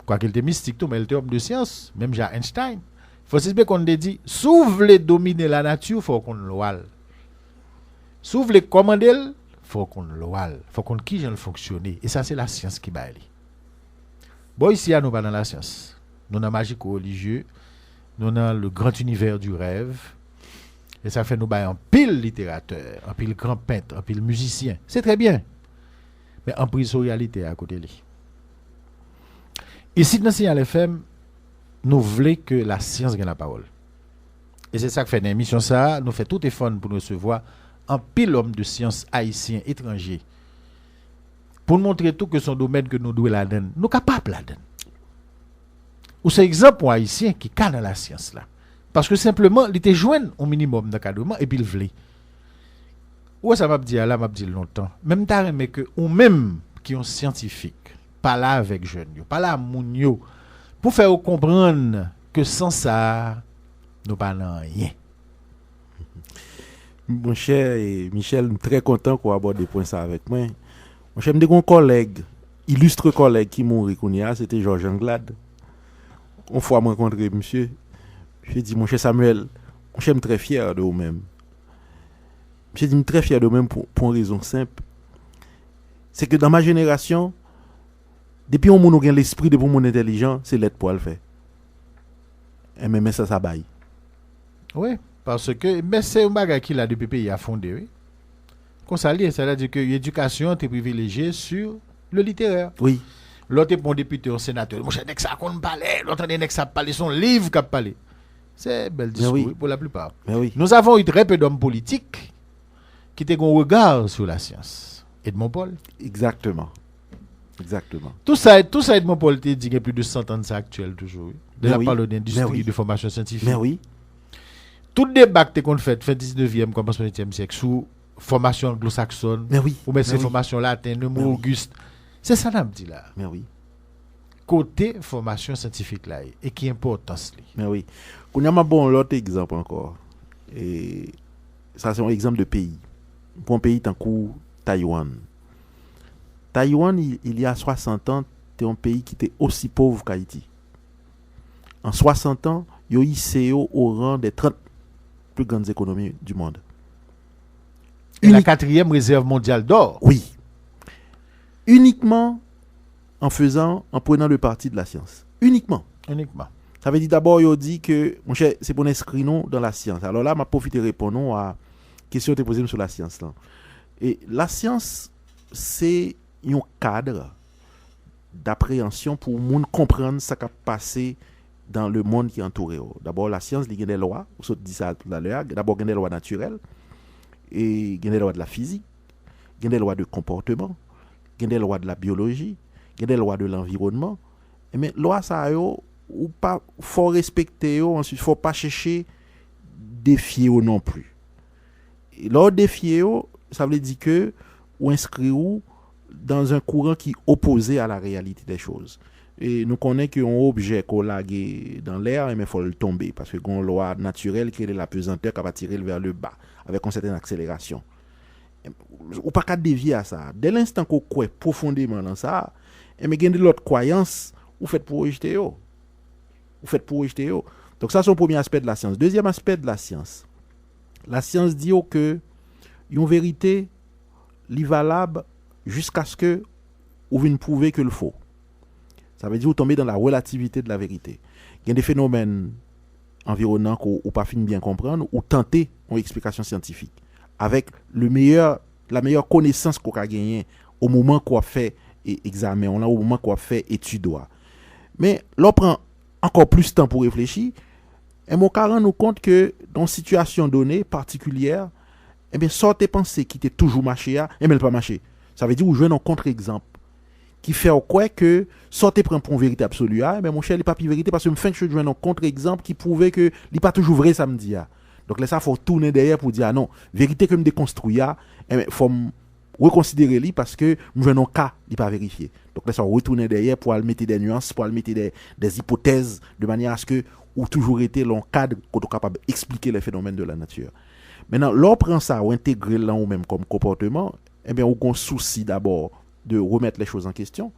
quoi qu'il était mystique tout, mais il était homme de science, même Jean Einstein. Francis Bacon t'a dit, si vous voulez dominer la nature, faut qu'on le voile. Si vous voulez commander, faut qu'on le voile. Faut qu'on qui j'en fonctionner. Et ça c'est la science qui baille. Bon ici nous pas dans la science. Nous dans magique religieux, nous dans le grand univers du rêve. Et ça fait nous bailler en pile littérateur, en pile grand peintre, en pile musicien. C'est très bien. Mais en prise sur réalité à côté de lui. Ici, dans Signal FM, nous voulons que la science gagne la parole. Et c'est ça que fait dans l'émission ça, nous fait tout effort pour nous recevoir un pile homme de science haïtien étranger. Pour nous montrer tout que son domaine que nous devons la donner, nous capables la donner. Ou c'est exemple pour haïtien qui est dans la science là. Parce que simplement, il était joint au minimum d'encadrement et puis il voulait. Ou ça m'a dit là, m'a dit longtemps. Même t'as mais que ou même qui sont scientifiques, pas là avec jeunes, pas là moun yo pour faire comprendre que sans ça, nous pas dans rien. Mon cher et Michel, je suis très content qu'on aborde des points ça avec moi. Mon cher, j'ai un collègue, illustre collègue qui mourit, c'était Georges Anglade. Une fois, je rencontré monsieur. Je dit, mon cher Samuel, mon cher, je suis très fier de vous-même. Je suis très fier de vous-même pour une raison simple. C'est que dans ma génération, depuis qu'on a l'esprit de mon intelligent, c'est l'être pour le faire. Et même ça baille. Oui, parce que mais c'est un bagage qui là depuis pays a fondé, oui. Comme ça c'est-à-dire que l'éducation est privilégiée sur le littéraire. Oui. L'autre est bon député, un sénateur. Mon cher, dès que ça qu'on parle, l'autre dès que ça parle, son livre qu'a parlé. C'est bel discours oui. Pour la plupart. Oui. Nous avons eu très peu d'hommes politiques qui ont un regard sur la science. Edmond Paul. Exactement. Tout ça Edmond Paul te dit qu'il y a plus de 100 ans de ça actuel toujours. De la parole d'industrie, de formation scientifique. Mais oui. Tout débat que qu'on fait 19e, commencement 20e siècle, sous formation anglo-saxonne, ou bien c'est formation latine, le mot Auguste. C'est ça qu'on dit là. Mais oui. Côté formation scientifique là, et qui est importance. Mais oui. On a un bon l'autre exemple encore. Et ça, c'est un exemple de pays. Pour un pays tant que Taïwan. Taïwan, il y a 60 ans, c'était un pays qui était aussi pauvre qu'Haïti. En 60 ans, il y a eu au rang des 30 plus grandes économies du monde. Et la 4e réserve mondiale d'or. Oui. Uniquement en prenant le parti de la science. Uniquement. Ça veut dire d'abord, il dit que, mon cher, c'est pour inscrire nous dans la science. Alors là, je profite de répondre à la question que tu as posée sur la science. Là. Et la science, c'est un cadre d'appréhension pour le monde comprendre ce qui a passé dans le monde qui entoure. D'abord, la science, il y a des lois, vous dit ça tout à l'heure. D'abord, il y a des lois naturelles, et il y a des lois de la physique, il y a des lois de comportement, il y a des lois de la biologie, il y a des lois de l'environnement. Mais loi ça ou pas faut respecter ensuite faut pas chercher défier non plus. Et là défier ça veut dire que ou inscrire dans un courant qui est opposé à la réalité des choses. Et nous connaissons qu'un objet qu'on lague dans l'air, mais il faut le tomber parce que une loi naturelle qui est la pesanteur qui va tirer vers le bas avec une certaine accélération. Ou pas qu'à dévier à ça. Dès l'instant qu'on croit profondément dans ça, mais il y a de l'autre croyance, vous faites pour rejeter. Donc ça c'est le premier aspect de la science. Deuxième aspect de la science dit que une vérité est valable jusqu'à ce que vous venez prouver que le faux. Ça veut dire que vous tombez dans la relativité de la vérité. Il y a des phénomènes environnants qu'on n'a pas fini bien comprendre ou tenter une explication scientifique avec la meilleure connaissance qu'on a gagnée au moment qu'on a fait examen, au moment qu'on a fait étude. Mais l'on prend encore plus de temps pour réfléchir et mon cas rend nous compte que dans une situation donnée particulière, eh bien, sortez pensées qui étaient toujours marché, et mais pas marché. Ça veut dire que vous jouez un contre-exemple qui fait quoi que sortez prendre pour une vérité absolue, mais mon cher, il n'est pas plus vérité parce que je fais jouer un contre-exemple qui prouvait que il n'est pas toujours vrai samedi. Donc là, ça faut tourner derrière pour dire non, vérité que me déconstruit, il faut reconsidérer lui parce que je un cas, il n'est pas vérifié. Donc là, ça retourner derrière pour mettre des nuances, pour mettre des hypothèses de manière à ce que ou toujours été dans cadre qu'on est capable d'expliquer les phénomènes de la nature. Maintenant, l'on prend ça ou intégrer là ou même comme comportement, eh bien, on a un souci d'abord de remettre les choses en question.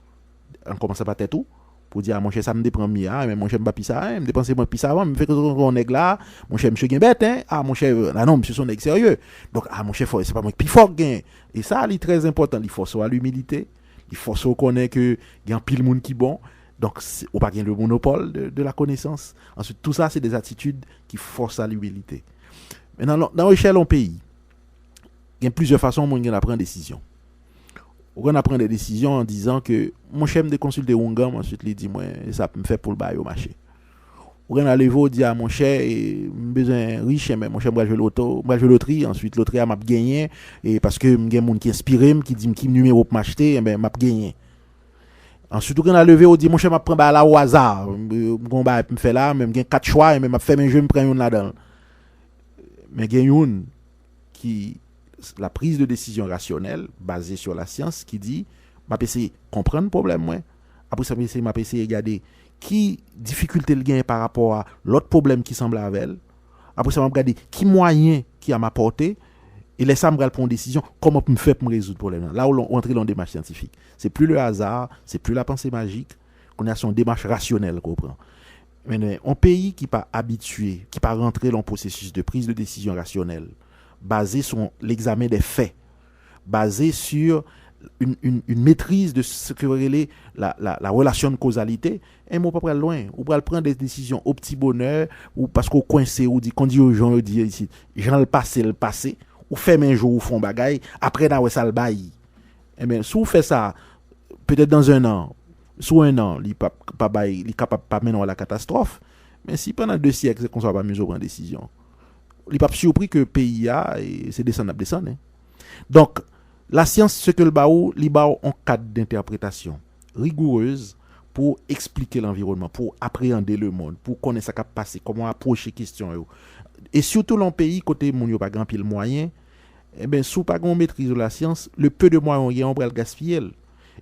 On commence par tête tout pour dire mon cher ça me dépend mia mais mon cher m'pa ça me dépenser moi pisa avant me fait que on nèg là mon cher monsieur gen bête mon cher non monsieur son nèg sérieux donc mon cher c'est pas moi plus fort gain et ça c'est très important il faut soit l'humilité il faut se connaître que il y a pile monde qui bon donc ou pas gain le monopole de la connaissance ensuite tout ça c'est des attitudes qui forcent à l'humilité. Maintenant dans l'échelle en pays il y a plusieurs façons de prendre des décisions. On prend des décisions en disant que mon chef me consulter Wongam, ensuite il dit moi ça me fait pour le bail au marché. On a levé dit à mon cher et besoin riche mais mon cher moi jouer loterie ensuite loterie m'a gagné et parce que me gen monde qui inspiré qui dit qui numéro pour m'acheter ben m'a gagné. Ensuite on a levé on dit mon cher m'a prend ba là au hasard mon bail me fait là même gen quatre choix mais m'a fait mes jeu me prend une là-dedans. Mais gen une qui la prise de décision rationnelle basée sur la science qui dit m'a essayer comprendre le problème moi après ça m'a essayer regarder qui difficulté le gain par rapport à l'autre problème qui semble avec elle. Après ça, on va regarder qui moyen qui a m'apporté et laisser me prendre une décision comment me faire pour me résoudre le problème. Là où on entre dans une démarche scientifique. C'est plus le hasard, c'est plus la pensée magique, qu'on a son démarche rationnelle qu'on prend. Mais un pays qui pas habitué, qui pas rentré dans le processus de prise de décision rationnelle, basé sur l'examen des faits, basé sur une maîtrise de ce que relève la relation de causalité, et moi pas prendre loin, ou pas prendre des décisions au petit bonheur, ou parce qu'on coincé, ou dit qu'on dit aux gens, on dit ici, j'en le passé, ou fait un jour ou font bagaille, après dans ça le bail. Eh bien, si vous faites ça, peut-être dans un an, sous un an, il est capable pas mener à la catastrophe, mais si pendant 2 siècles, qu'on soit pas mieux prendre décision, il n'est pas surpris que le pays a, et c'est descendre. Hein. Donc, la science, ce que le baou, il y a un cadre d'interprétation rigoureuse pour expliquer l'environnement, pour appréhender le monde, pour connaître ce qui a passé, comment approcher les questions. Et surtout dans le pays, côté mon yo pas grand pile moyen, eh ben sous pas grand maîtrise de la science, le peu de moyens on va le gaspiller.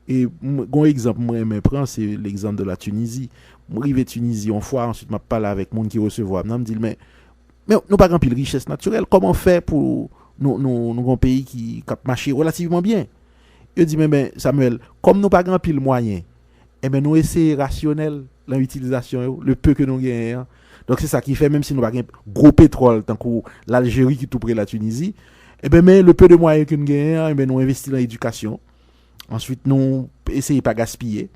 Et un exemple moi me prend c'est l'exemple de la Tunisie. Moi arrivé Tunisie une fois, ensuite m'a parlé avec monde qui recevoir, me dit mais nous pas grand pile richesse naturelle, comment faire pour nous un pays qui marche relativement bien. Il dit mais Samuel, comme nous pas grand pile moyen, eh ben nous essayer rationnel dans l'utilisation le peu que nous gagnons. Donc c'est ça qui fait même si nous pas un gros pétrole tant que l'Algérie qui tout près la Tunisie, eh ben mais le peu de moyens que nous gagnons, eh ben nous investir dans l'éducation. Ensuite nous essayer pas gaspiller.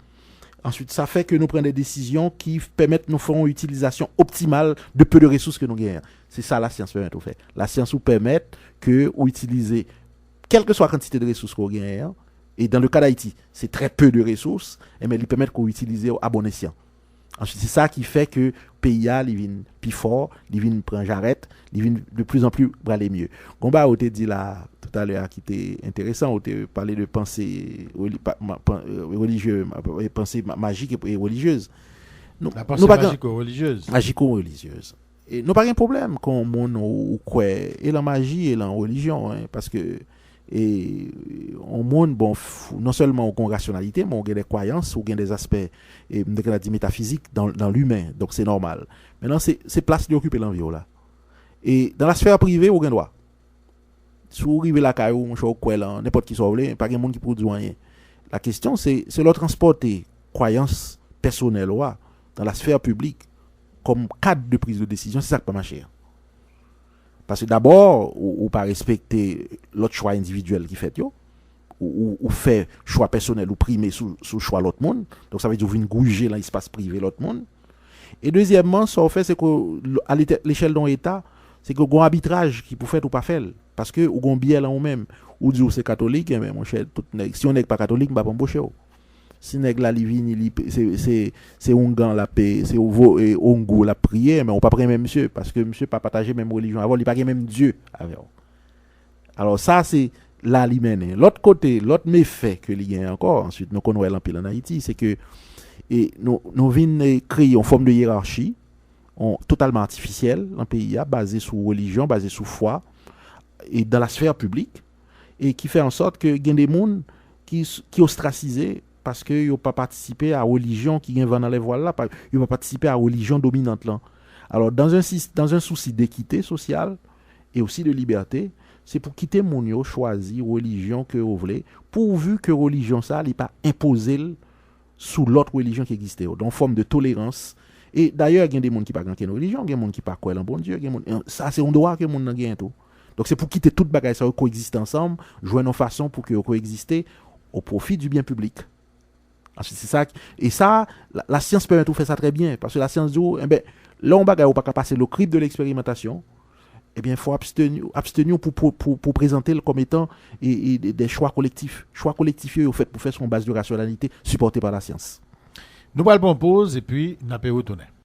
Ensuite ça fait que nous prenons des décisions qui permettent nous faire une utilisation optimale de peu de ressources que nous gagnons. C'est ça la science permet tout faire. La science nous permet que ou utiliser quelle que soit la quantité de ressources qu'on gagne. Et dans le cas d'Haïti, c'est très peu de ressources, mais ils permettent qu'on utilise à bon escient. Ensuite, c'est ça qui fait que le pays a, il vient plus fort, il vient prendre j'arrête, il vient de plus en plus aller mieux. Gomba, on t'a dit là, tout à l'heure, qui était intéressant, on t'a parlé de pensée religieuse, pensée magique et religieuse. La pensée magico-religieuse. Magico-religieuse. Et nous pas de problème quand on croit et la magie et la religion, hein, parce que et on monde bon non seulement on rationalité mais on a des croyances ou des aspects et métaphysiques dans l'humain, donc c'est normal. Maintenant c'est place d'occuper l'environnement là. Et dans la sphère privée on a droit. Si vous arrivez la caillou, mon choc quoi là, n'importe qui sauve pas de monde qui produit rien. La question c'est leur transporter croyances personnelles dans la sphère publique comme cadre de prise de décision, c'est ça qui pas marcher. Parce que d'abord, ou pas respecter l'autre choix individuel qui fait, ou fait choix personnel ou primé sous choix l'autre monde. Donc ça veut dire que vous venez gouger dans l'espace privé l'autre monde. Et deuxièmement, ce qu'on fait, c'est qu'à l'échelle d'un État, c'est qu'il y a un arbitrage qui peut faire ou pas faire. Parce que vous avez un biais là ou même. Ou dit c'est catholique, mais mon cher, si on n'est pas catholique, on ne va pas embaucher. Si nèg la livine c'est ongan la paix, c'est ongo la prière, mais on pas prendre même monsieur parce que monsieur pas partager même religion avant, il pas même Dieu avec. Alors ça c'est là li mène. L'autre côté, l'autre méfait que il y a encore ensuite nous connaissons l'empire en Haïti, c'est que et nous vinn créer une forme de hiérarchie totalement artificielle dans le pays basée sur religion, basée sur foi et dans la sphère publique et qui fait en sorte que il y a des monde qui ostracisés parce qu'ils n'ont pas participé à la religion qui vient dans les voiles là, ils n'ont pas participé à la religion dominante là. Alors dans un souci d'équité sociale et aussi de liberté, c'est pour quitter mon yo choisir religion que vous voulez, pourvu que religion ça n'est pas imposée sous l'autre religion qui existait, dans forme de tolérance. Et d'ailleurs, il y a des gens qui ne parlent pas de religion, il y a des gens qui ne parlent pas de bon Dieu, ça c'est un droit que les gens ont tout. Donc c'est pour quitter toute bagaille ça coexister ensemble, jouer nos façons pour que coexister au profit du bien public. C'est ça et ça la science permet de faire ça très bien parce que la science dit là on bagaille ou pas passer le crible de l'expérimentation, eh bien il faut abstenir pour présenter le comme étant des choix collectifs au fait pour faire son base de rationalité supportée par la science. Nous allons prendre pause et puis nous allons retourner.